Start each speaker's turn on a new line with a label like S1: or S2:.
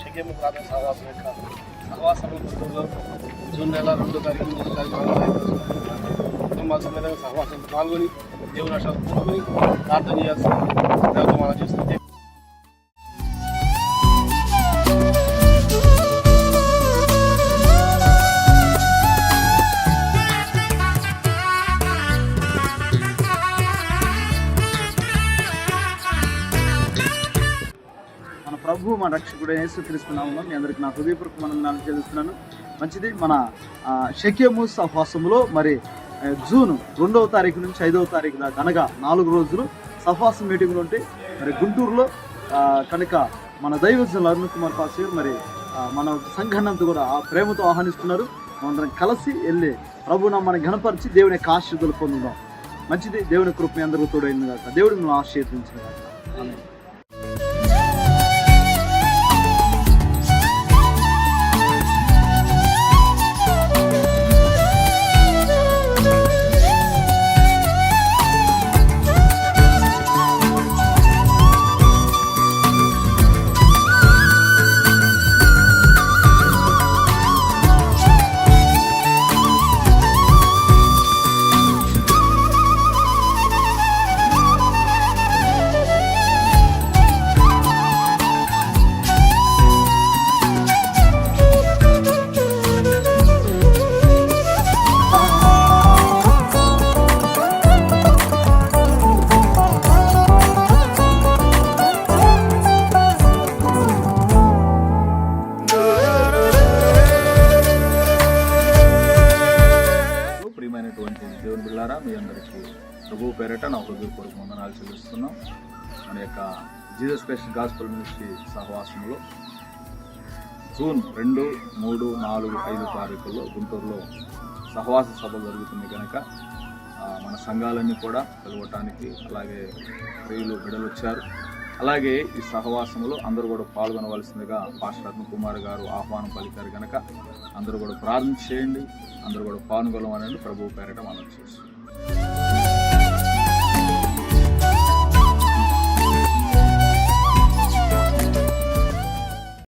S1: షకేము ప్రాంత సహవాసం యొక్క సహవాసం గుంటూరులో జూన్ నెల 2వ తారీఖు 3వ తారీఖు కుటుంబాల సమేతంగా సహవాసం పాల్గొని దేవుని అక్షరాలు పూనుకొని ప్రార్థన చేయాల్సిన మనం చేస్తుంది.
S2: మన ప్రభు మన రక్షకుడు యేసుక్రీస్తు నామములో మీ అందరికి నా హృదయపూర్వక వందనాలు చెల్లిస్తున్నాను. మంచిది. మన షకేము సహవాసంలో మరి జూన్ 2వ తారీఖు నుంచి 5వ తారీఖు దాకా అనగా 4 రోజులు సహవాసం మీటింగ్లు ఉంటాయి. మరి గుంటూరులో కనుక మన దైవజనులు అరుణ్ కుమార్ పాస్ మరి మన సంఘాన్నంతా కూడా ఆ ప్రేమతో ఆహ్వానిస్తున్నారు. మనందరం కలిసి వెళ్ళి ప్రభు నామాన్ని ఘనపరిచి దేవుని యొక్క ఆశీర్వాదాలు పొందుదాం. మంచిది. దేవుని కృప మీ అందరికీ తోడైంది కాక, దేవుడు మిమ్మల్ని ఆశీర్వదించిన కాక. ఆమేన్.
S3: ప్రియమైనటువంటి దేవుని బిడ్డలారా, మీ అందరికీ ప్రభువు పేరిట నా హృదయపూర్వక వందనాలు చెల్లిస్తున్నాం. మన యొక్క జీసస్ క్రైస్ట్ గాస్పెల్ మినిస్ట్రీ సహవాసంలో జూన్ 2, 3, 4, 5 తారీఖుల్లో గుంటూరులో సహవాస సభ జరుగుతుంది కనుక మన సంఘాలన్నీ కూడా కలవటానికి అలాగే స్త్రీలు బిడ్డలు వచ్చారు. అలాగే ఈ సహవాసంలో అందరూ కూడా పాల్గొనవలసిందిగా పాస్టర్ అరుణ్ కుమార్ గారు ఆహ్వానం పలికారు కనుక అందరూ కూడా ప్రార్థన చేయండి, అందరూ కూడా పాల్గొనవాలని ప్రభువు పేరిట మనం చేస్తున్నాం.